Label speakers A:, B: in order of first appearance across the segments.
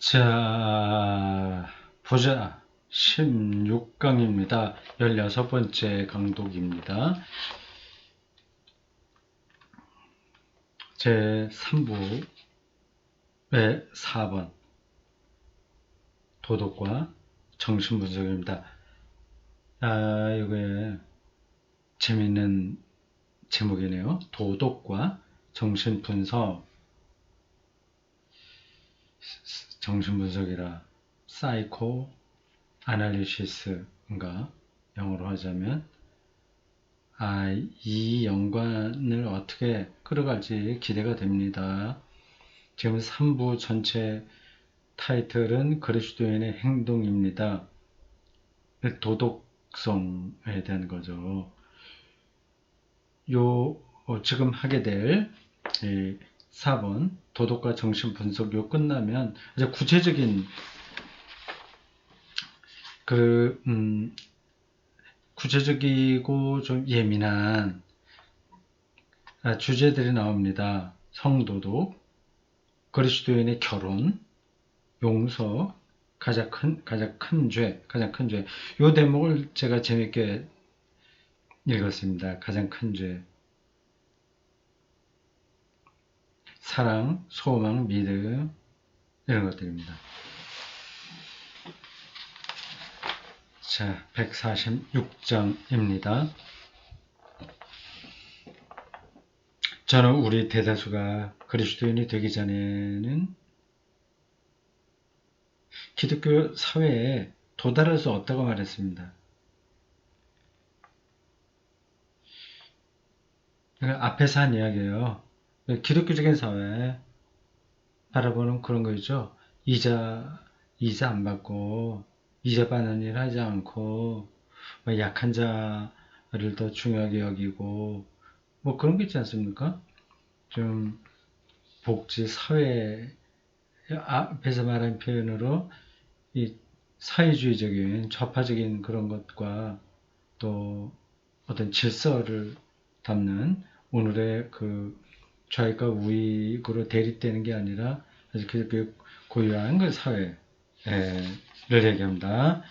A: 자, 보자. 16강입니다. 16번째 강독입니다. 제 3부의 4번 도덕과 정신분석입니다. 이게 재밌는 제목이네요. 도덕과 정신분석, 정신분석이라 사이코 아날리시스인가 영어로 하자면 이 연관을 어떻게 끌어갈지 기대가 됩니다. 지금 3부 전체 타이틀은 그리스도인의 행동입니다. 도덕성에 대한 거죠. 지금 하게 될 4번 도덕과 정신 분석 끝나면 이제 구체적인 구체적이고 좀 예민한 주제들이 나옵니다. 성도덕, 그리스도인의 결혼, 용서, 가장 큰 죄. 이 대목을 제가 재밌게 읽었습니다. 가장 큰 죄. 사랑, 소망, 믿음, 이런 것들입니다. 자, 146장입니다. 저는 우리 대다수가 그리스도인이 되기 전에는 기독교 사회에 도달할 수 없다고 말했습니다. 앞에서 한 이야기예요. 기독교적인 사회 바라보는 그런 거 있죠. 이자 안 받고 이자 받는 일 하지 않고 약한 자를 더 중요하게 여기고 그런 게 있지 않습니까? 좀 복지 사회 앞에서 말한 표현으로 이 사회주의적인 좌파적인 그런 것과 또 어떤 질서를 담는 오늘의 그 좌익과 우익으로 대립되는 게 아니라 아주 그 고유한 그 사회를 얘기합니다.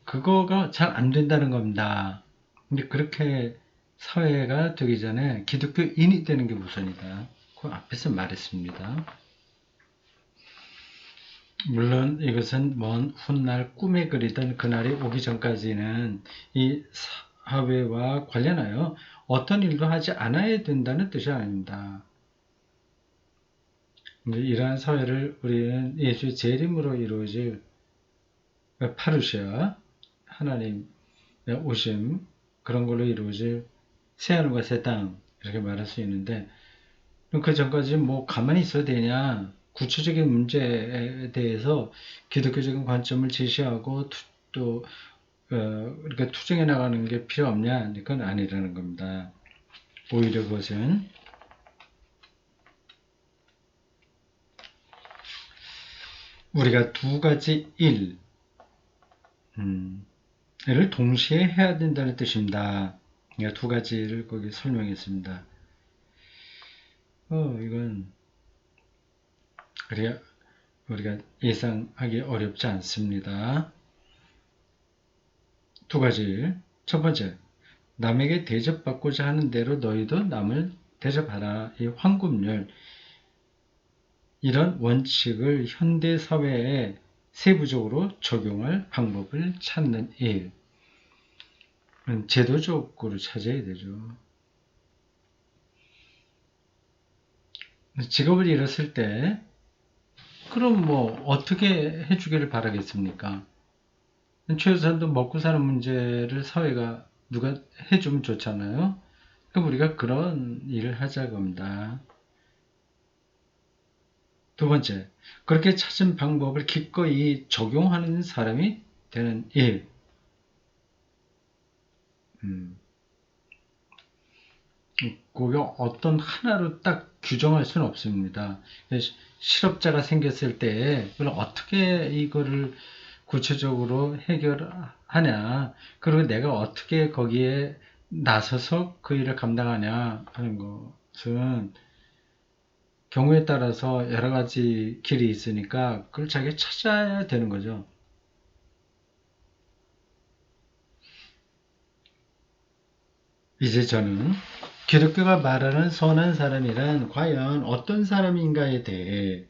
A: 그거가 잘 안 된다는 겁니다. 근데 그렇게 사회가 되기 전에 기독교인이 되는 게 우선이다. 그 앞에서 말했습니다. 물론 이것은 먼 훗날 꿈에 그리던 그날이 오기 전까지는 이 사회와 관련하여 어떤 일도 하지 않아야 된다는 뜻이 아닙니다. 이러한 사회를 우리는 예수의 재림으로 이루어질 파루시아, 하나님의 오심, 그런 걸로 이루어질 새하늘과 새 땅, 이렇게 말할 수 있는데, 그 전까지 가만히 있어야 되냐, 구체적인 문제에 대해서 기독교적인 관점을 제시하고 또 이렇게 투쟁해 나가는 게 필요 없냐, 그건 아니라는 겁니다. 오히려 그것은 우리가 두 가지 일을 동시에 해야 된다는 뜻입니다. 두 가지를 거기 설명했습니다. 이건 우리가 예상하기 어렵지 않습니다. 두 가지 일. 첫 번째, 남에게 대접받고자 하는 대로 너희도 남을 대접하라. 이 황금률, 이런 원칙을 현대사회에 세부적으로 적용할 방법을 찾는 일. 제도적으로 찾아야 되죠. 직업을 잃었을 때 그럼 어떻게 해주기를 바라겠습니까? 최소한도 먹고 사는 문제를 사회가 누가 해주면 좋잖아요. 그럼 우리가 그런 일을 하자고 합니다. 두 번째, 그렇게 찾은 방법을 기꺼이 적용하는 사람이 되는 일. 그게 어떤 하나로 딱 규정할 수는 없습니다. 실업자가 생겼을 때 그걸 어떻게 이거를 구체적으로 해결하냐, 그리고 내가 어떻게 거기에 나서서 그 일을 감당하냐 하는 것은 경우에 따라서 여러 가지 길이 있으니까 그걸 자기가 찾아야 되는 거죠. 이제 저는 기독교가 말하는 선한 사람이란 과연 어떤 사람인가에 대해,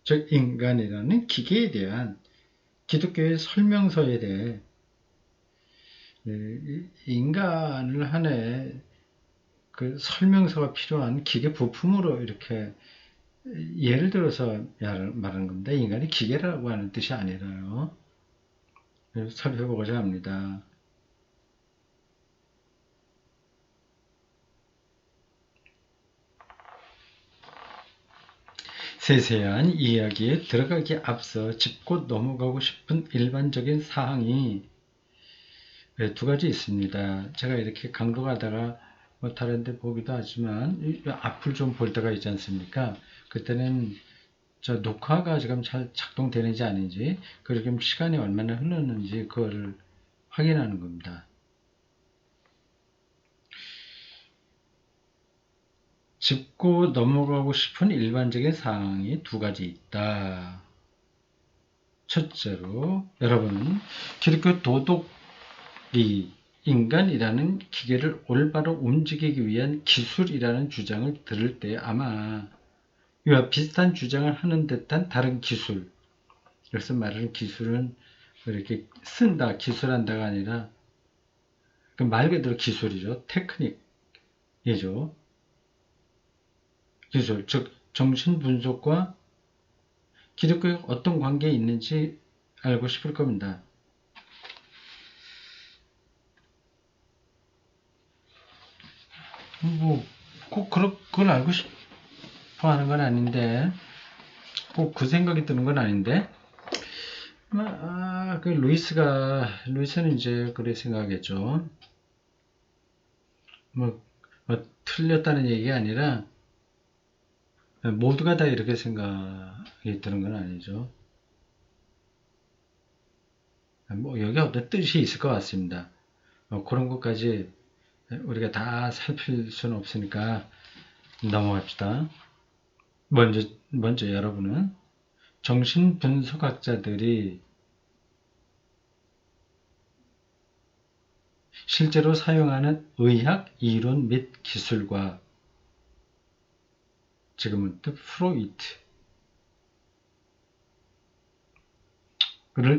A: 즉 인간이라는 기계에 대한 기독교의 설명서에 대해 인간을 하나의 그 설명서가 필요한 기계 부품으로 이렇게 예를 들어서 말하는 겁니다. 인간이 기계라고 하는 뜻이 아니라요. 살펴보고자 합니다. 세세한 이야기에 들어가기에 앞서 짚고 넘어가고 싶은 일반적인 사항이 두 가지 있습니다. 제가 이렇게 강독하다가 뭐 다른 데 보기도 하지만 앞을 좀 볼 때가 있지 않습니까? 그때는 저 녹화가 지금 잘 작동되는지 아닌지, 그리고 시간이 얼마나 흘렀는지 그걸 확인하는 겁니다. 짚고 넘어가고 싶은 일반적인 사항이 두 가지 있다. 첫째로, 여러분은 기독교 도덕이 인간이라는 기계를 올바로 움직이기 위한 기술이라는 주장을 들을 때 아마 이와 비슷한 주장을 하는 듯한 다른 기술, 여기서 말하는 기술은 이렇게 쓴다, 기술한다가 아니라 그 말 그대로 기술이죠. 테크닉이죠. 기술, 즉 정신분석과 기독교에 어떤 관계에 있는지 알고 싶을 겁니다. 뭐 꼭 그걸 알고 싶어 하는 건 아닌데, 꼭 그 생각이 드는 건 아닌데, 그 루이스는 이제 그래 생각하겠죠. 뭐 틀렸다는 얘기가 아니라 모두가 다 이렇게 생각이 드는 건 아니죠. 뭐 여기 어떤 뜻이 있을 것 같습니다. 그런 것까지 우리가 다 살필 수는 없으니까 넘어갑시다. 먼저 여러분은 정신분석학자들이 실제로 사용하는 의학 이론 및 기술과 지금은 또 프로이트를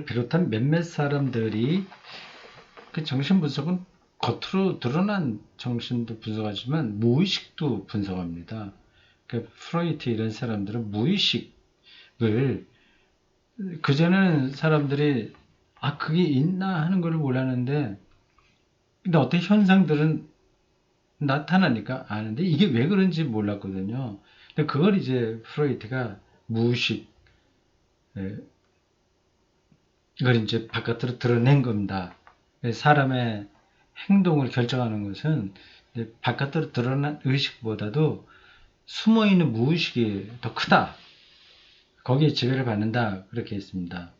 A: 비롯한 몇몇 사람들이 그 정신분석은 겉으로 드러난 정신도 분석하지만 무의식도 분석합니다. 그 프로이트 이런 사람들은 무의식을, 그전에는 사람들이 그게 있나 하는 걸 몰랐는데, 근데 어떤 현상들은 나타나니까 아는데 이게 왜 그런지 몰랐거든요. 근데 그걸 이제 프로이트가 무의식, 이걸 이제 바깥으로 드러낸 겁니다. 사람의 행동을 결정하는 것은 바깥으로 드러난 의식보다도 숨어있는 무의식이 더 크다. 거기에 지배를 받는다. 그렇게 했습니다.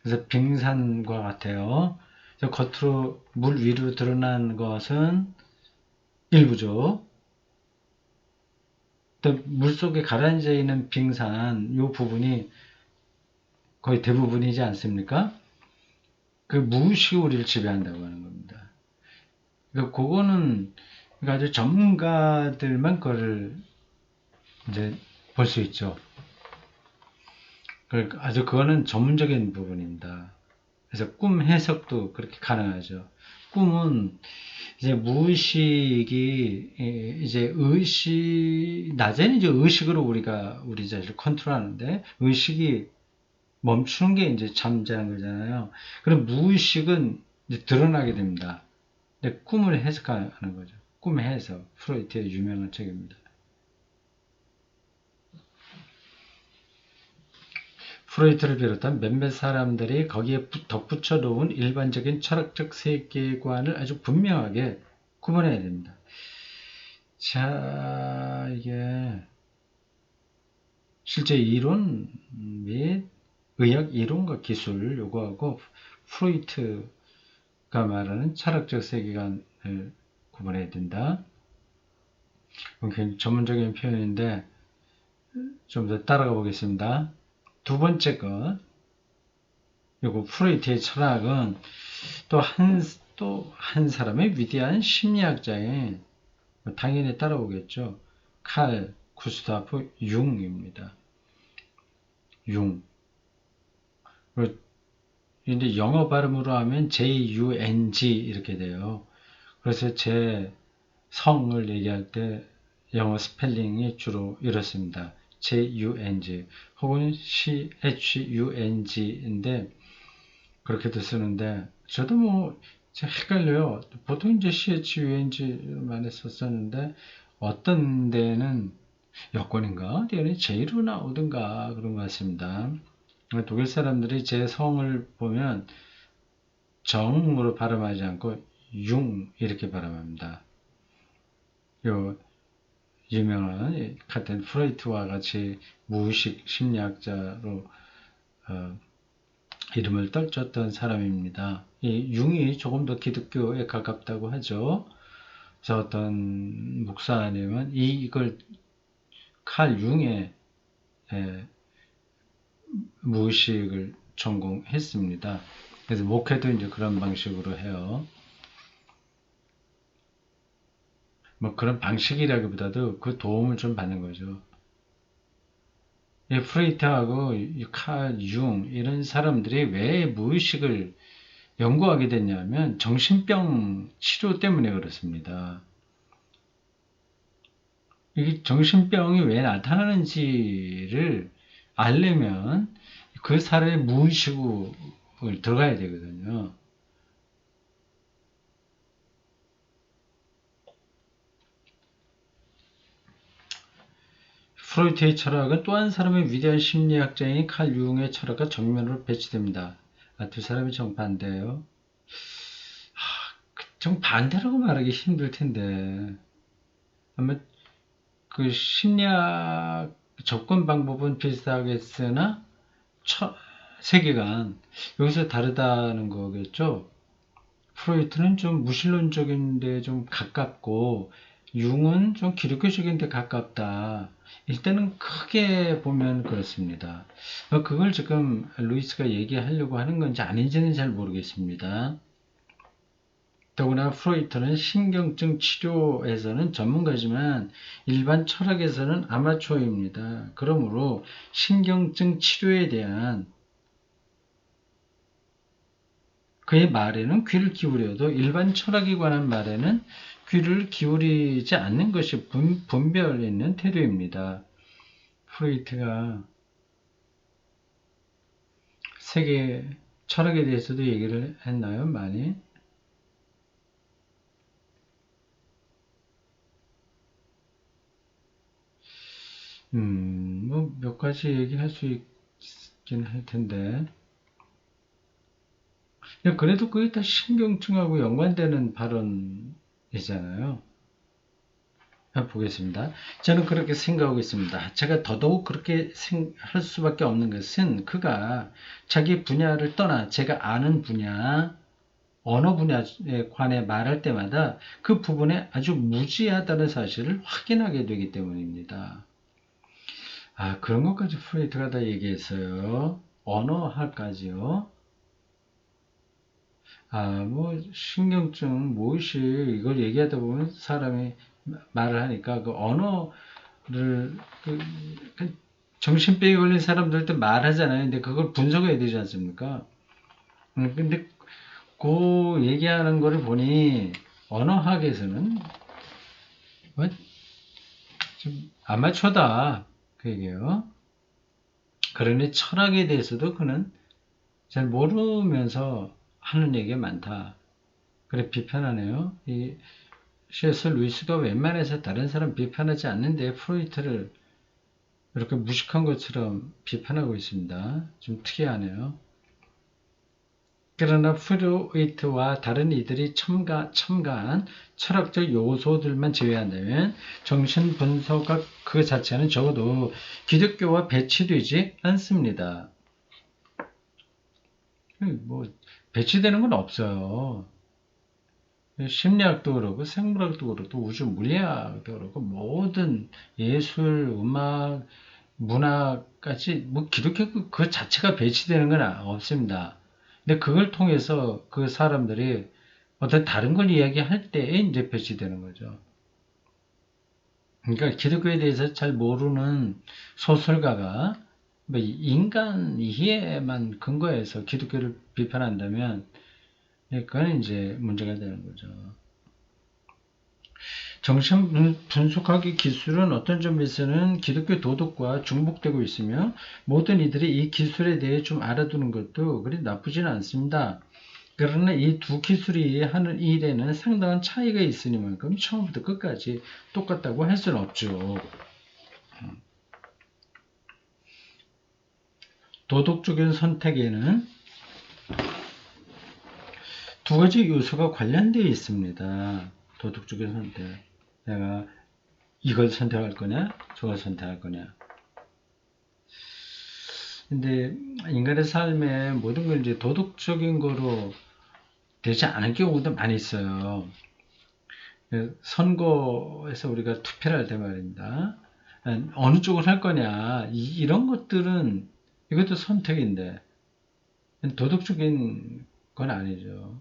A: 그래서 빙산과 같아요. 겉으로 물 위로 드러난 것은 일부죠. 또 물속에 가라앉아 있는 빙산, 이 부분이 거의 대부분이지 않습니까? 그 무의식이 우리를 지배한다고 하는 겁니다. 그러니까 그거는 아주 전문가들만 그걸 이제 볼 수 있죠. 아주 그거는 전문적인 부분입니다. 그래서 꿈 해석도 그렇게 가능하죠. 꿈은 이제 무의식이 이제 낮에는 이제 의식으로 우리 자신을 컨트롤하는데, 의식이 멈추는 게 이제 잠자는 거잖아요. 그럼 무의식은 이제 드러나게 됩니다. 근데 꿈을 해석하는 거죠. 꿈 해석. 프로이트의 유명한 책입니다. 프로이트를 비롯한 몇몇 사람들이 거기에 덧붙여 놓은 일반적인 철학적 세계관을 아주 분명하게 구분해야 됩니다. 자, 이게 실제 이론 및 의학 이론과 기술 요구하고 프로이트가 말하는 철학적 세계관을 구분해야 된다. 굉장히 전문적인 표현인데 좀 더 따라가 보겠습니다. 두 번째 것, 요거 프로이트의 철학은 또 한 사람의 위대한 심리학자의, 당연히 따라오겠죠. 칼 구스타프 융입니다. 융. 근데 영어 발음으로 하면 J-U-N-G 이렇게 돼요. 그래서 제 성을 얘기할 때 영어 스펠링이 주로 이렇습니다. J-U-N-G 혹은 C-H-U-N-G인데 그렇게도 쓰는데 저도 뭐 헷갈려요. 보통 이제 CHUNG만 했었었는데 어떤 데는 여권인가? 어디에는 J로 나오든가 그런 것 같습니다. 독일 사람들이 제 성을 보면 정으로 발음하지 않고 융 이렇게 발음합니다. 요 유명한 같은 프로이트와 같이 무의식 심리학자로 이름을 떨쳤던 사람입니다. 이 융이 조금 더 기독교에 가깝다고 하죠. 그래서 어떤 목사님은 이걸 칼 융의 무의식을 전공했습니다. 그래서 목회도 이제 그런 방식으로 해요. 뭐 그런 방식이라기보다도 그 도움을 좀 받는 거죠. 이 프레이트하고 칼 융 이런 사람들이 왜 무의식을 연구하게 됐냐면 정신병 치료 때문에 그렇습니다. 이 정신병이 왜 나타나는지를 알려면 그 사람의 무의식을 들어가야 되거든요. 프로이트의 철학은 또 한 사람의 위대한 심리학자인 칼 융의 철학과 정면으로 배치됩니다. 두 사람이 정반대예요. 정반대라고 말하기 힘들 텐데 아마 그 심리학 접근 방법은 비슷하겠으나 세계관 여기서 다르다는 거겠죠. 프로이트는 좀 무신론적인 데 좀 가깝고 융은 좀 기독교적인 데 가깝다. 일단은 크게 보면 그렇습니다. 그걸 지금 루이스가 얘기하려고 하는 건지 아닌지는 잘 모르겠습니다. 더구나 프로이트는 신경증 치료에서는 전문가지만 일반 철학에서는 아마추어입니다. 그러므로 신경증 치료에 대한 그의 말에는 귀를 기울여도 일반 철학에 관한 말에는 귀를 기울이지 않는 것이 분별 있는 태도입니다. 프로이트가 세계 철학에 대해서도 얘기를 했나요? 많이? 뭐 몇 가지 얘기할 수 있긴 할 텐데. 그래도 그게 다 신경증하고 연관되는 발언이잖아요. 보겠습니다. 저는 그렇게 생각하고 있습니다. 제가 더더욱 그렇게 할 수밖에 없는 것은 그가 자기 분야를 떠나 제가 아는 분야, 언어 분야에 관해 말할 때마다 그 부분에 아주 무지하다는 사실을 확인하게 되기 때문입니다. 그런 것까지 프로이트가 다 얘기했어요. 언어학까지요. 뭐 신경증, 무의식 이걸 얘기하다 보면 사람이 말을 하니까 그 언어를 그 정신병이 걸린 사람들도 말하잖아요. 근데 그걸 분석해야 되지 않습니까? 근데 그 얘기하는 거를 보니 언어학에서는 뭐 좀 아마추어다 그 얘기예요. 그러니 철학에 대해서도 그는 잘 모르면서 하는 얘기가 많다. 그래 비판하네요. 이 C.S. 루이스가 웬만해서 다른 사람 비판하지 않는데 프로이트를 이렇게 무식한 것처럼 비판하고 있습니다. 좀 특이하네요. 그러나 프로이트와 다른 이들이 첨가한 철학적 요소들만 제외한다면 정신분석학 그 자체는 적어도 기독교와 배치되지 않습니다. 뭐 배치되는 건 없어요. 심리학도 그렇고 생물학도 그렇고 우주 물리학도 그렇고 모든 예술, 음악 문화까지 뭐 기독교 그 자체가 배치되는 건 없습니다. 근데 그걸 통해서 그 사람들이 어떤 다른 걸 이야기할 때에 이제 배치되는 거죠. 그러니까 기독교에 대해서 잘 모르는 소설가가 뭐 인간 이해만 근거해서 기독교를 비판한다면 그건 이제 문제가 되는 거죠. 정신 분석학의 기술은 어떤 점에서는 기독교 도덕과 중복되고 있으며 모든 이들이 이 기술에 대해 좀 알아두는 것도 그리 나쁘지는 않습니다. 그러나 이 두 기술이 하는 일에는 상당한 차이가 있으니만큼 처음부터 끝까지 똑같다고 할 수는 없죠. 도덕적인 선택에는 두 가지 요소가 관련되어 있습니다. 도덕적인 선택. 내가 이걸 선택할 거냐, 저걸 선택할 거냐. 근데 인간의 삶에 모든 걸 이제 도덕적인 거로 되지 않은 경우도 많이 있어요. 선거에서 우리가 투표를 할 때 말입니다. 어느 쪽을 할 거냐, 이런 것들은 이것도 선택인데 도덕적인 건 아니죠.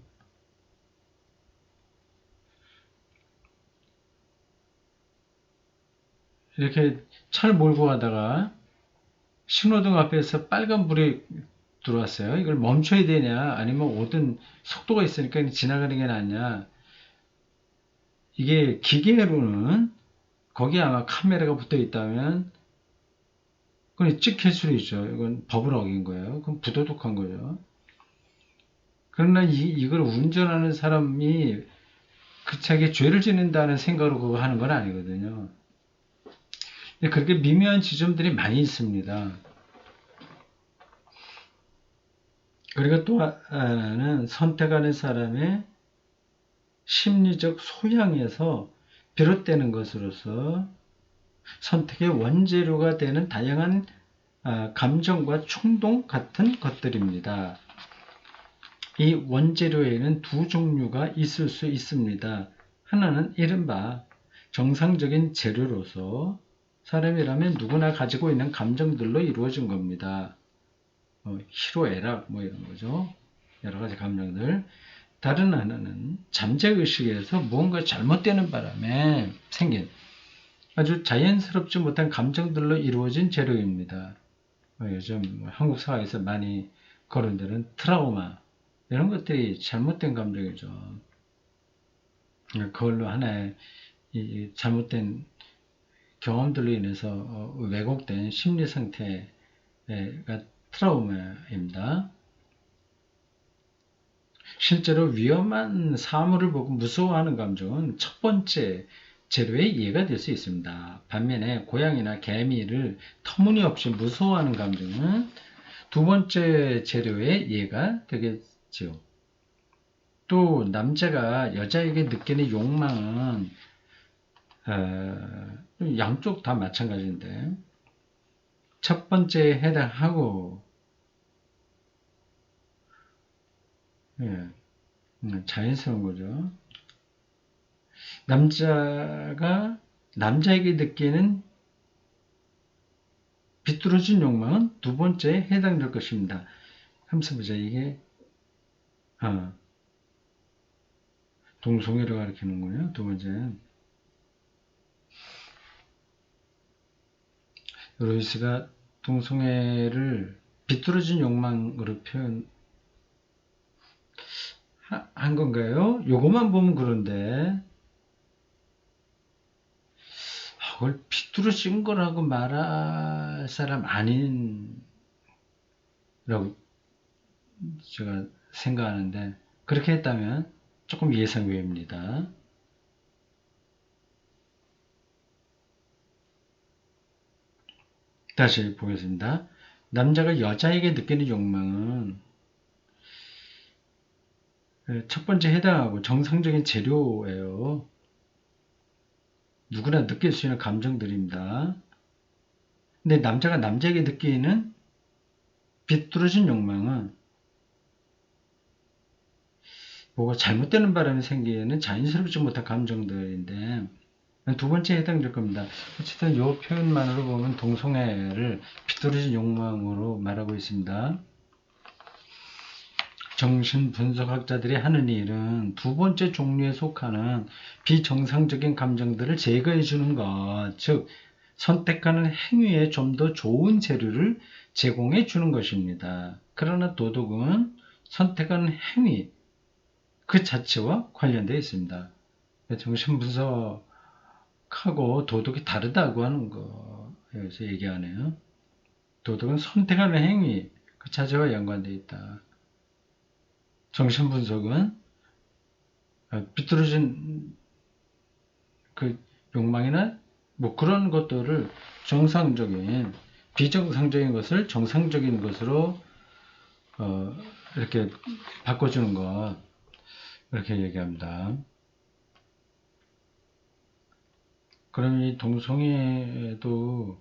A: 이렇게 차를 몰고 가다가 신호등 앞에서 빨간불이 들어왔어요. 이걸 멈춰야 되냐, 아니면 오든 속도가 있으니까 지나가는 게 낫냐. 이게 기계로는 거기에 아마 카메라가 붙어 있다면 그건 찍힐 수도 있죠. 이건 법을 어긴 거예요. 그럼 부도덕한 거죠. 그러나 이걸 운전하는 사람이 그 차에 죄를 짓는다는 생각으로 그거 하는 건 아니거든요. 그렇게 미묘한 지점들이 많이 있습니다. 그리고 또 하나는 선택하는 사람의 심리적 소양에서 비롯되는 것으로서 선택의 원재료가 되는 다양한 감정과 충동 같은 것들입니다. 이 원재료에는 두 종류가 있을 수 있습니다. 하나는 이른바 정상적인 재료로서 사람이라면 누구나 가지고 있는 감정들로 이루어진 겁니다. 희로애락 뭐 이런 거죠. 여러 가지 감정들. 다른 하나는 잠재의식에서 무언가 잘못되는 바람에 생긴 아주 자연스럽지 못한 감정들로 이루어진 재료입니다. 요즘 한국 사회에서 많이 거론되는 트라우마 이런 것들이 잘못된 감정이죠. 그걸로 하나의 잘못된 경험들로 인해서 왜곡된 심리 상태가 트라우마입니다. 실제로 위험한 사물을 보고 무서워하는 감정은 첫 번째 재료의 이해가 될 수 있습니다. 반면에 고양이나 개미를 터무니없이 무서워하는 감정은 두 번째 재료의 이해가 되겠죠. 또 남자가 여자에게 느끼는 욕망은 양쪽 다 마찬가지인데 첫 번째에 해당하고 자연스러운 거죠. 남자가 남자에게 느끼는 비뚤어진 욕망은 두 번째에 해당될 것입니다. 한번 보자. 이게 동성애를 가리키는군요. 두 번째는 로이스가 동성애를 비뚤어진 욕망으로 표현한 건가요? 요것만 보면 그런데 그걸 비뚤어진 거라고 말할 사람 아닌 라고 제가 생각하는데 그렇게 했다면 조금 예상 외입니다. 다시 보겠습니다. 남자가 여자에게 느끼는 욕망은 첫 번째 해당하고 정상적인 재료예요. 누구나 느낄 수 있는 감정들입니다. 근데 남자가 남자에게 느끼는 비뚤어진 욕망은 뭐가 잘못되는 바람에 생기는 자연스럽지 못한 감정들인데 두 번째에 해당될 겁니다. 어쨌든 이 표현만으로 보면 동성애를 비뚤어진 욕망으로 말하고 있습니다. 정신분석학자들이 하는 일은 두 번째 종류에 속하는 비정상적인 감정들을 제거해 주는 것, 즉 선택하는 행위에 좀 더 좋은 재료를 제공해 주는 것입니다. 그러나 도덕은 선택하는 행위 그 자체와 관련되어 있습니다. 정신분석하고 도덕이 다르다고 하는 거 여기서 얘기하네요. 도덕은 선택하는 행위 그 자체와 연관되어 있다. 정신분석은 비뚤어진 그 욕망이나 뭐 그런 것들을 정상적인 비정상적인 것을 정상적인 것으로 이렇게 바꿔주는 것 이렇게 얘기합니다. 그럼 이 동성애도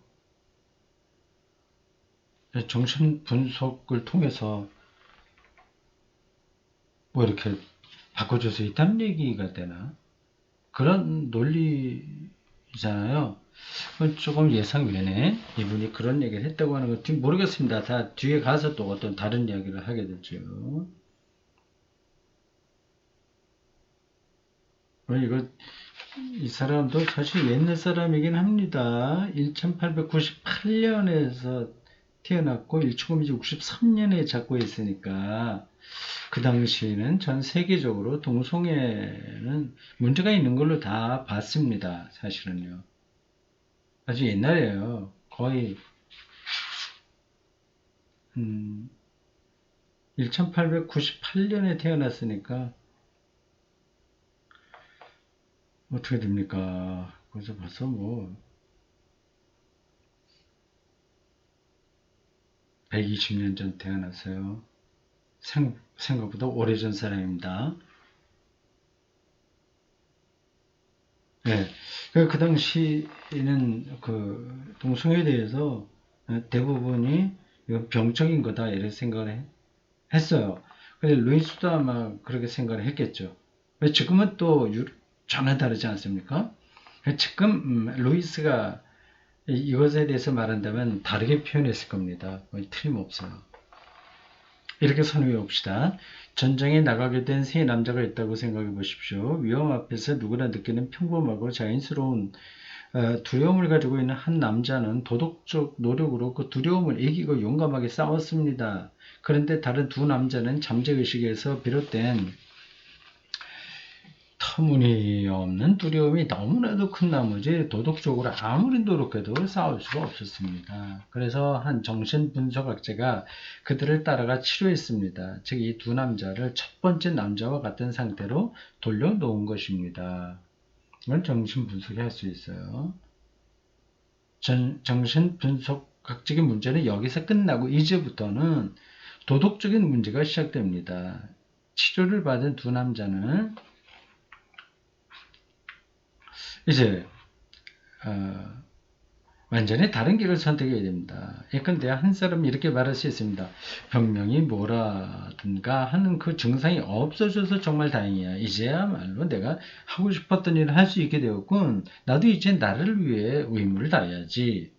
A: 정신분석을 통해서 뭐 이렇게 바꿔줄 수 있다는 얘기가 되나? 그런 논리잖아요. 조금 예상 외네. 이분이 그런 얘기를 했다고 하는 거 모르겠습니다. 다 뒤에 가서 또 어떤 다른 이야기를 하게 되죠. 이거 이 사람도 사실 옛날 사람이긴 합니다. 1898년에서 태어났고 1963년에 작고했으니까 그 당시에는 전 세계적으로 동성애는 문제가 있는 걸로 다 봤습니다. 사실은요. 아주 옛날이에요. 거의 1898년에 태어났으니까 어떻게 됩니까? 그래서 벌써 뭐 120년 전 태어났어요. 생각보다 오래전 사람입니다. 네. 그 당시에는 그 동성애에 대해서 대부분이 이건 병적인 거다 이런 생각을 했어요. 근데 루이스도 아마 그렇게 생각을 했겠죠. 지금은 또 전혀 다르지 않습니까? 지금 루이스가 이것에 대해서 말한다면 다르게 표현했을 겁니다. 틀림없어요. 이렇게 선호해 봅시다. 전장에 나가게 된 세 남자가 있다고 생각해 보십시오. 위험 앞에서 누구나 느끼는 평범하고 자연스러운 두려움을 가지고 있는 한 남자는 도덕적 노력으로 그 두려움을 이기고 용감하게 싸웠습니다. 그런데 다른 두 남자는 잠재의식에서 비롯된 터무니없는 두려움이 너무나도 큰 나머지 도덕적으로 아무리 노력해도 싸울 수가 없었습니다. 그래서 한 정신분석학자가 그들을 따라가 치료했습니다. 즉 이 두 남자를 첫 번째 남자와 같은 상태로 돌려놓은 것입니다. 이건 정신분석이 할 수 있어요. 정신분석학적인 문제는 여기서 끝나고 이제부터는 도덕적인 문제가 시작됩니다. 치료를 받은 두 남자는 이제 완전히 다른 길을 선택해야 됩니다. 예컨대 한 사람이 이렇게 말할 수 있습니다. 병명이 뭐라든가 하는 그 증상이 없어져서 정말 다행이야. 이제야말로 내가 하고 싶었던 일을 할 수 있게 되었군. 나도 이제 나를 위해 의무를 다해야지.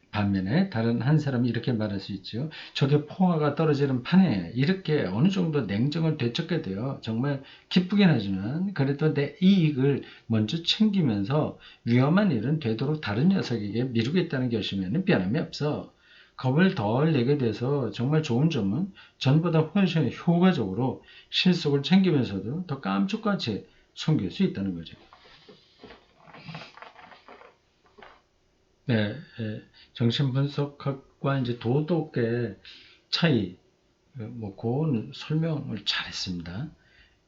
A: 반면에 다른 한 사람이 이렇게 말할 수 있죠. 저게 포화가 떨어지는 판에 이렇게 어느 정도 냉정을 되찾게 돼요. 정말 기쁘긴 하지만 그래도 내 이익을 먼저 챙기면서 위험한 일은 되도록 다른 녀석에게 미루겠다는 결심에는 변함이 없어. 겁을 덜 내게 돼서 정말 좋은 점은 전보다 훨씬 효과적으로 실속을 챙기면서도 더 깜짝같이 섬길 수 있다는 거죠. 네, 정신분석학과 이제 도덕의 차이, 그건 설명을 잘했습니다.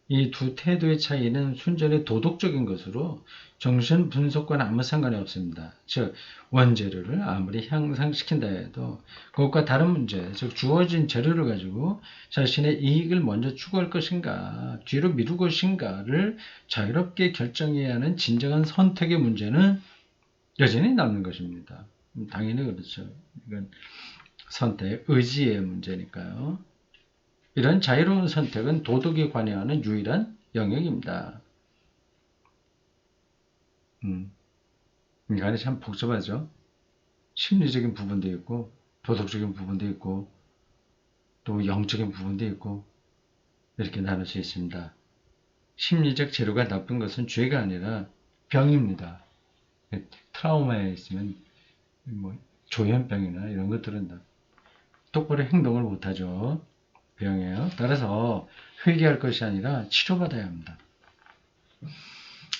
A: 이 두 태도의 차이는 순전히 도덕적인 것으로 정신분석과는 아무 상관이 없습니다. 즉, 원재료를 아무리 향상시킨다 해도 그것과 다른 문제, 즉 주어진 재료를 가지고 자신의 이익을 먼저 추구할 것인가, 뒤로 미룰 것인가를 자유롭게 결정해야 하는 진정한 선택의 문제는 여전히 남는 것입니다. 당연히 그렇죠. 이건 선택, 의지의 문제니까요. 이런 자유로운 선택은 도덕이 관여하는 유일한 영역입니다. 음, 인간이 참 복잡하죠. 심리적인 부분도 있고, 도덕적인 부분도 있고, 또 영적인 부분도 있고, 이렇게 나눌 수 있습니다. 심리적 재료가 나쁜 것은 죄가 아니라 병입니다. 트라우마에 있으면 뭐 조현병이나 이런 것들은 다 똑바로 행동을 못하죠. 병이에요. 따라서 회개할 것이 아니라 치료받아야 합니다.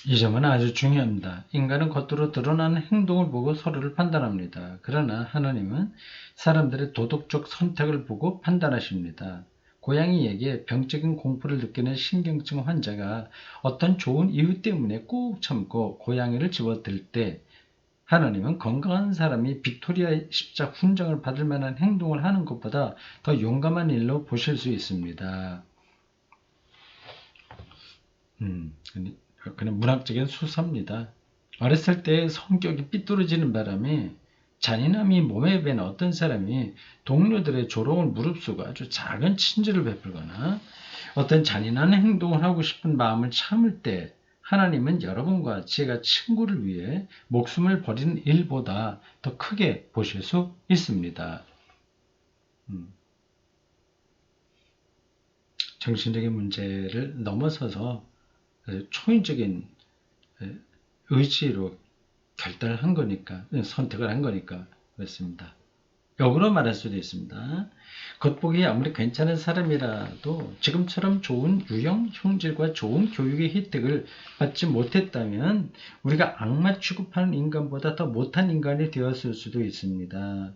A: 이 점은 아주 중요합니다. 인간은 겉으로 드러나는 행동을 보고 서로를 판단합니다. 그러나 하나님은 사람들의 도덕적 선택을 보고 판단하십니다. 고양이에게 병적인 공포를 느끼는 신경증 환자가 어떤 좋은 이유 때문에 꾹 참고 고양이를 집어들 때 하나님은 건강한 사람이 빅토리아 십자 훈장을 받을 만한 행동을 하는 것보다 더 용감한 일로 보실 수 있습니다. 그냥 문학적인 수사입니다. 어렸을 때 성격이 삐뚤어지는 바람에 잔인함이 몸에 밴 어떤 사람이 동료들의 조롱을 무릅쓰고 아주 작은 친절을 베풀거나 어떤 잔인한 행동을 하고 싶은 마음을 참을 때 하나님은 여러분과 제가 친구를 위해 목숨을 버리는 일보다 더 크게 보실 수 있습니다. 정신적인 문제를 넘어서서 초인적인 의지로 결단을 한 거니까, 선택을 한 거니까 그렇습니다. 역으로 말할 수도 있습니다. 겉보기에 아무리 괜찮은 사람이라도 지금처럼 좋은 유형, 형질과 좋은 교육의 혜택을 받지 못했다면 우리가 악마 취급하는 인간보다 더 못한 인간이 되었을 수도 있습니다.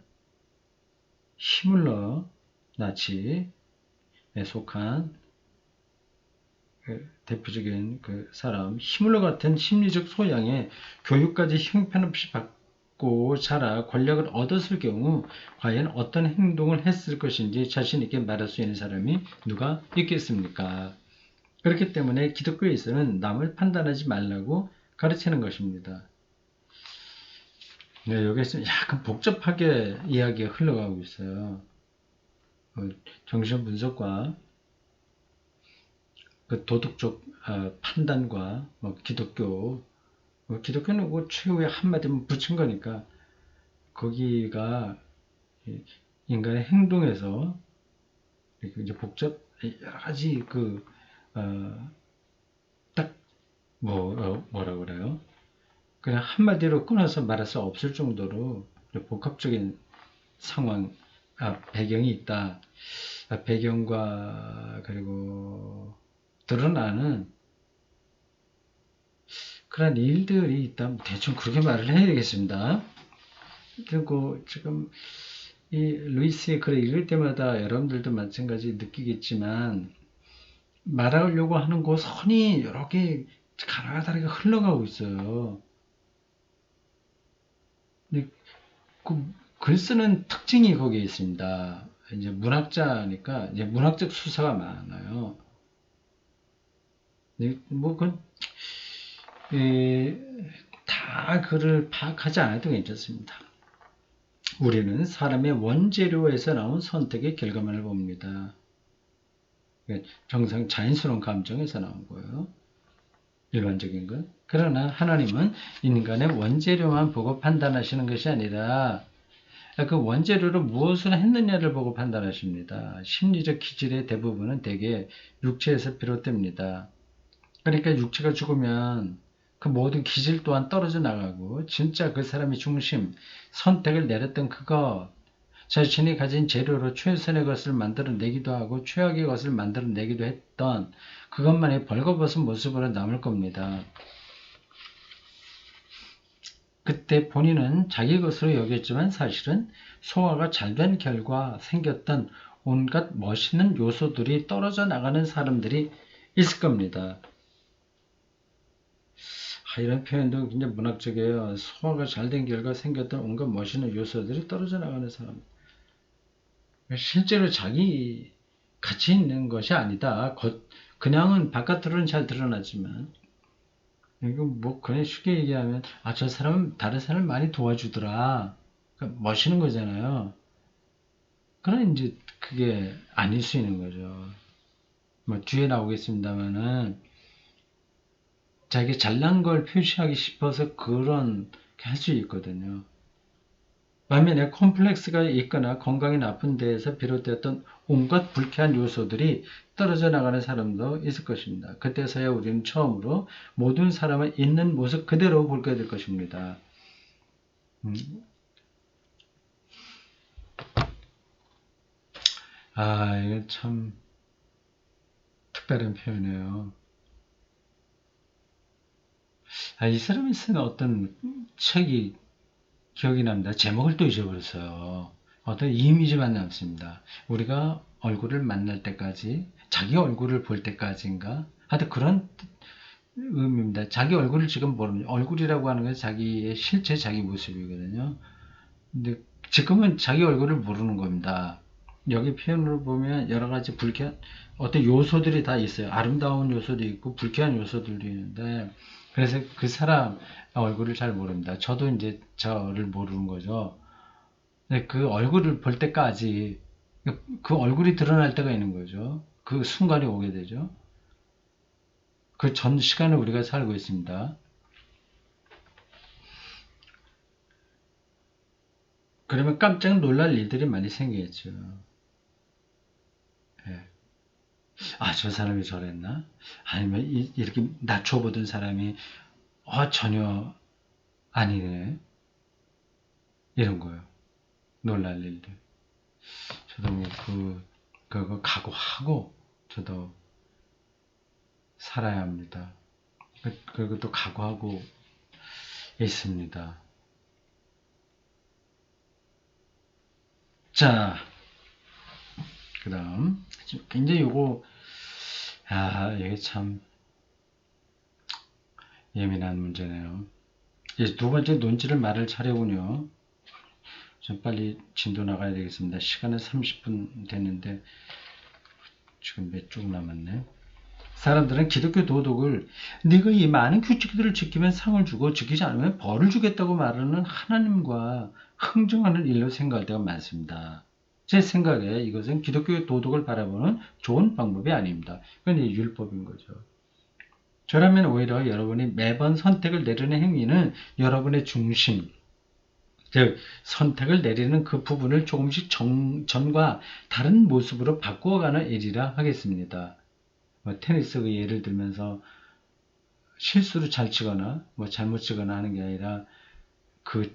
A: 히물러 나치에 속한 대표적인 그 사람, 히물러 같은 심리적 소양에 교육까지 형편없이 받고 자라 권력을 얻었을 경우 과연 어떤 행동을 했을 것인지 자신 있게 말할 수 있는 사람이 누가 있겠습니까? 그렇기 때문에 기독교에서는 남을 판단하지 말라고 가르치는 것입니다. 네, 여기서 약간 복잡하게 이야기가 흘러가고 있어요. 정신분석과 그 도덕적 판단과 기독교는 그 최후의 한마디만 붙인 거니까 거기가 인간의 행동에서 이제 복잡 여러 가지 뭐라 그래요? 그냥 한마디로 끊어서 말할 수 없을 정도로 복합적인 상황, 배경이 있다. 배경과 그리고 드러나는 그런 일들이 있다. 대충 그렇게 말을 해야 되겠습니다. 그리고 지금 이 루이스의 글을 읽을 때마다 여러분들도 마찬가지 느끼겠지만 말하려고 하는 그 선이 여러 개 가나다르게 흘러가고 있어요. 근데 그 글 쓰는 특징이 거기에 있습니다. 이제 문학자니까 이제 문학적 수사가 많아요. 뭐, 다 글을 파악하지 않아도 괜찮습니다. 우리는 사람의 원재료에서 나온 선택의 결과만을 봅니다. 정상 자연스러운 감정에서 나온 거예요. 일반적인 건. 그러나 하나님은 인간의 원재료만 보고 판단하시는 것이 아니라 그 원재료로 무엇을 했느냐를 보고 판단하십니다. 심리적 기질의 대부분은 대개 육체에서 비롯됩니다. 그러니까 육체가 죽으면 그 모든 기질 또한 떨어져 나가고 진짜 그 사람의 중심, 선택을 내렸던 그것, 자신이 가진 재료로 최선의 것을 만들어내기도 하고 최악의 것을 만들어내기도 했던 그것만이 벌거벗은 모습으로 남을 겁니다. 그때 본인은 자기 것으로 여겼지만 사실은 소화가 잘 된 결과 생겼던 온갖 멋있는 요소들이 떨어져 나가는 사람들이 있을 겁니다. 이런 표현도 굉장히 문학적이에요. 소화가 잘 된 결과 생겼던 온갖 멋있는 요소들이 떨어져 나가는 사람. 실제로 자기 가치 있는 것이 아니다. 그냥은 바깥으로는 잘 드러나지만 이거 뭐 그냥 쉽게 얘기하면 저 사람은 다른 사람을 많이 도와주더라. 그러니까 멋있는 거잖아요. 그러나 이제 그게 아닐 수 있는 거죠. 뭐 뒤에 나오겠습니다만은 자기 잘난 걸 표시하기 싶어서 그런 할 수 있거든요. 반면에 콤플렉스가 있거나 건강이 나쁜 데에서 비롯되었던 온갖 불쾌한 요소들이 떨어져 나가는 사람도 있을 것입니다. 그때서야 우리는 처음으로 모든 사람의 있는 모습 그대로 보게 될 것입니다. 이거 참 특별한 표현이에요. 이 사람이 쓴 어떤 책이 기억이 납니다. 제목을 또 잊어버렸어요. 어떤 이미지만 남습니다. 우리가 얼굴을 만날 때까지, 자기 얼굴을 볼 때까지인가? 하여튼 그런 의미입니다. 자기 얼굴을 지금 모르는, 얼굴이라고 하는 건 자기의 실제 자기 모습이거든요. 근데 지금은 자기 얼굴을 모르는 겁니다. 여기 표현으로 보면 여러 가지 불쾌한 어떤 요소들이 다 있어요. 아름다운 요소도 있고 불쾌한 요소들도 있는데, 그래서 그 사람 얼굴을 잘 모릅니다. 저도 이제 저를 모르는 거죠. 근데 그 얼굴을 볼 때까지 그 얼굴이 드러날 때가 있는 거죠. 그 순간이 오게 되죠. 그 전 시간을 우리가 살고 있습니다. 그러면 깜짝 놀랄 일들이 많이 생기겠죠. 예. 저 사람이 저랬나? 아니면 이렇게 낮춰보던 사람이 전혀 아니네. 이런 거요. 놀랄 일들. 저도 뭐 그거 각오하고 저도 살아야 합니다. 그리고 또 각오하고 있습니다. 자, 그 다음. 굉장히 요거, 이게 참 예민한 문제네요. 이제 두 번째 논지를 말을 차려군요. 좀 빨리 진도 나가야 되겠습니다. 시간은 30분 됐는데 지금 몇 쪽 남았네. 사람들은 기독교 도덕을 네가 이 많은 규칙들을 지키면 상을 주고 지키지 않으면 벌을 주겠다고 말하는 하나님과 흥정하는 일로 생각할 때가 많습니다. 제 생각에 이것은 기독교 도덕을 바라보는 좋은 방법이 아닙니다. 그건 율법인 거죠. 저라면 오히려 여러분이 매번 선택을 내리는 행위는 여러분의 중심, 즉 선택을 내리는 그 부분을 조금씩 전과 다른 모습으로 바꾸어가는 일이라 하겠습니다. 테니스 그 예를 들면서 실수를 잘 치거나 잘못 치거나 하는 게 아니라 그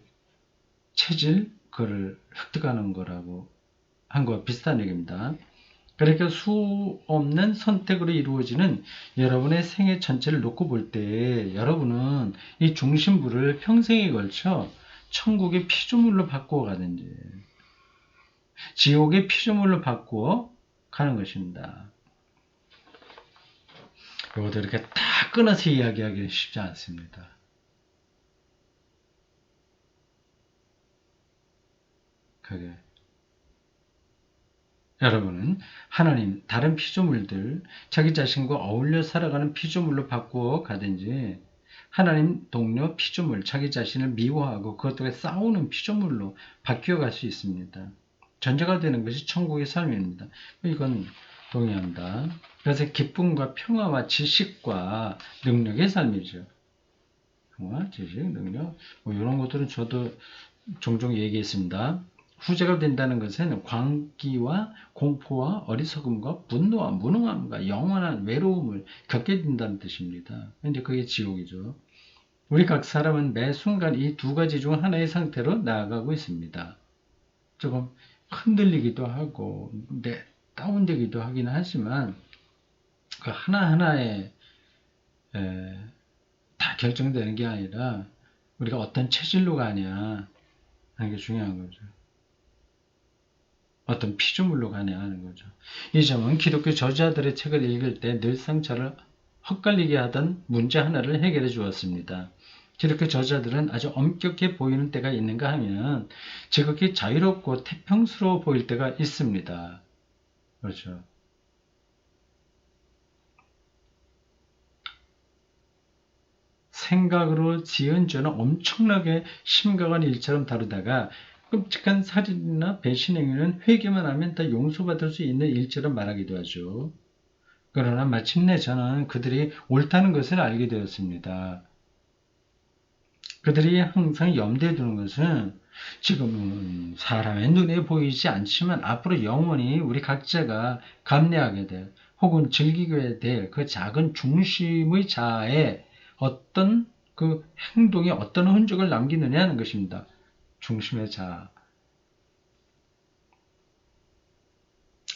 A: 체질 그걸 획득하는 거라고 한 거와 비슷한 얘기입니다. 그러니까 수 없는 선택으로 이루어지는 여러분의 생애 전체를 놓고 볼 때 여러분은 이 중심부를 평생에 걸쳐 천국의 피조물로 바꾸어 가든지 지옥의 피조물로 바꾸어 가는 것입니다. 이것도 이렇게 다 끊어서 이야기하기는 쉽지 않습니다. 그게 여러분은 하나님, 다른 피조물들, 자기 자신과 어울려 살아가는 피조물로 바꾸어 가든지 하나님 동료 피조물, 자기 자신을 미워하고 그것들과 싸우는 피조물로 바뀌어 갈 수 있습니다. 전제가 되는 것이 천국의 삶입니다. 이건 동의합니다. 그래서 기쁨과 평화와 지식과 능력의 삶이죠. 평화, 지식, 능력, 이런 것들은 저도 종종 얘기했습니다. 후제가 된다는 것은 광기와 공포와 어리석음과 분노와 무능함과 영원한 외로움을 겪게 된다는 뜻입니다. 근데 그게 지옥이죠. 우리 각 사람은 매 순간 이 두 가지 중 하나의 상태로 나아가고 있습니다. 조금 흔들리기도 하고 다운되기도 하긴 하지만 그 하나하나에 다 결정되는 게 아니라 우리가 어떤 체질로 가냐 하는 게 중요한 거죠. 어떤 피조물로 가냐 하는 거죠. 이 점은 기독교 저자들의 책을 읽을 때 늘상 저를 헛갈리게 하던 문제 하나를 해결해 주었습니다. 기독교 저자들은 아주 엄격해 보이는 때가 있는가 하면 지극히 자유롭고 태평스러워 보일 때가 있습니다. 그렇죠. 생각으로 지은 죄는 엄청나게 심각한 일처럼 다루다가 끔찍한 살인이나 배신 행위는 회개만 하면 다 용서받을 수 있는 일처럼 말하기도 하죠. 그러나 마침내 저는 그들이 옳다는 것을 알게 되었습니다. 그들이 항상 염두에 두는 것은 지금은 사람의 눈에 보이지 않지만 앞으로 영원히 우리 각자가 감내하게 될 혹은 즐기게 될 그 작은 중심의 자아의 어떤 그 행동이 어떤 흔적을 남기느냐는 것입니다. 중심의 자아.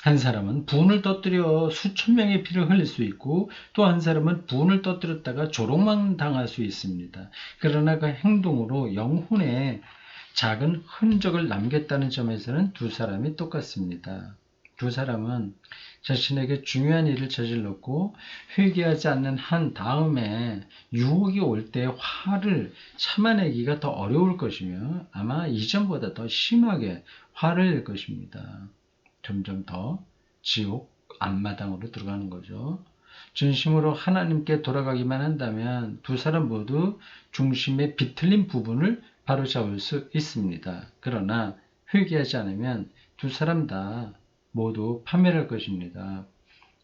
A: 한 사람은 분을 터뜨려 수천 명의 피를 흘릴 수 있고 또 한 사람은 분을 터뜨렸다가 조롱만 당할 수 있습니다. 그러나 그 행동으로 영혼에 작은 흔적을 남겼다는 점에서는 두 사람이 똑같습니다. 두 사람은 자신에게 중요한 일을 저질렀고 회개하지 않는 한 다음에 유혹이 올 때 화를 참아내기가 더 어려울 것이며 아마 이전보다 더 심하게 화를 낼 것입니다. 점점 더 지옥 앞마당으로 들어가는 거죠. 진심으로 하나님께 돌아가기만 한다면 두 사람 모두 중심의 비틀린 부분을 바로잡을 수 있습니다. 그러나 회개하지 않으면 두 사람 다 모두 파멸할 것입니다.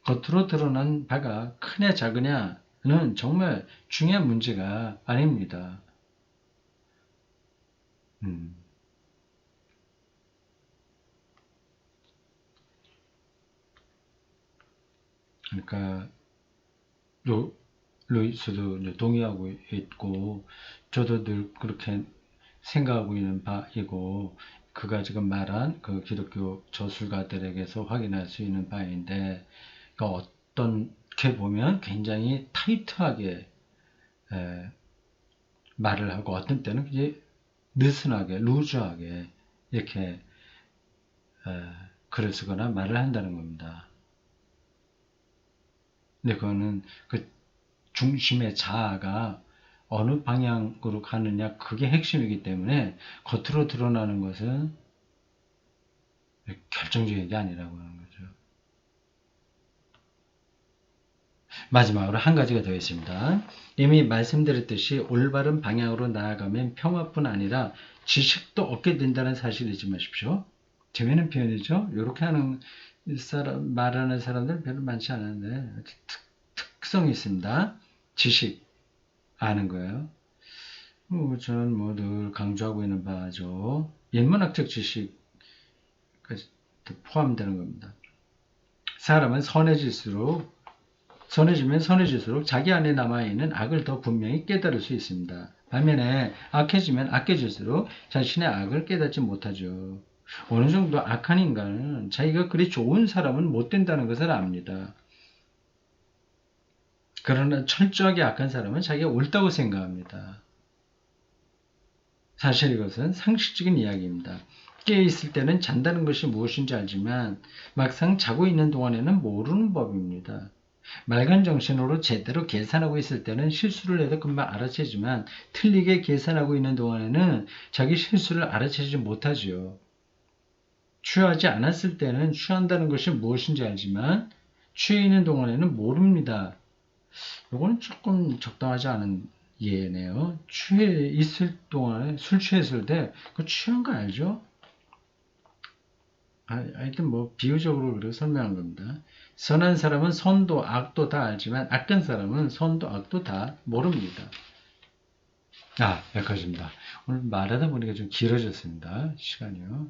A: 겉으로 드러난 바가 크냐 작으냐는 정말 중요한 문제가 아닙니다. 그러니까 루이스도 이제 동의하고 있고 저도 늘 그렇게 생각하고 있는 바이고 그가 지금 말한 그 기독교 저술가들에게서 확인할 수 있는 바인데 그러니까 어떻게 보면 굉장히 타이트하게 말을 하고 어떤 때는 이제 느슨하게 루즈하게 이렇게 글을 쓰거나 말을 한다는 겁니다. 근데 그거는 그 중심의 자아가 어느 방향으로 가느냐 그게 핵심이기 때문에 겉으로 드러나는 것은 결정적인 게 아니라고 하는 거죠. 마지막으로 한 가지가 더 있습니다. 이미 말씀드렸듯이 올바른 방향으로 나아가면 평화뿐 아니라 지식도 얻게 된다는 사실을 잊지 마십시오. 재미있는 표현이죠. 이렇게 하는 사람, 말하는 사람들 별로 많지 않은데 특성이 있습니다. 지식, 아는 거예요. 저는 늘 강조하고 있는 바죠. 인문학적 지식까지 포함되는 겁니다. 사람은 선해지면 선해질수록 자기 안에 남아있는 악을 더 분명히 깨달을 수 있습니다. 반면에 악해지면 악해질수록 자신의 악을 깨닫지 못하죠. 어느 정도 악한 인간은 자기가 그리 좋은 사람은 못 된다는 것을 압니다. 그러나 철저하게 악한 사람은 자기가 옳다고 생각합니다. 사실 이것은 상식적인 이야기입니다. 깨어있을 때는 잔다는 것이 무엇인지 알지만 막상 자고 있는 동안에는 모르는 법입니다. 맑은 정신으로 제대로 계산하고 있을 때는 실수를 해도 금방 알아채지만 틀리게 계산하고 있는 동안에는 자기 실수를 알아채지 못하지요. 취하지 않았을 때는 취한다는 것이 무엇인지 알지만 취해 있는 동안에는 모릅니다. 이거는 조금 적당하지 않은 예네요. 취해 있을 동안에 술 취했을 때 그 취한 거 알죠? 하여튼 비유적으로 그렇게 설명한 겁니다. 선한 사람은 선도 악도 다 알지만 악한 사람은 선도 악도 다 모릅니다. 여기까지입니다. 오늘 말하다 보니까 좀 길어졌습니다. 시간이요.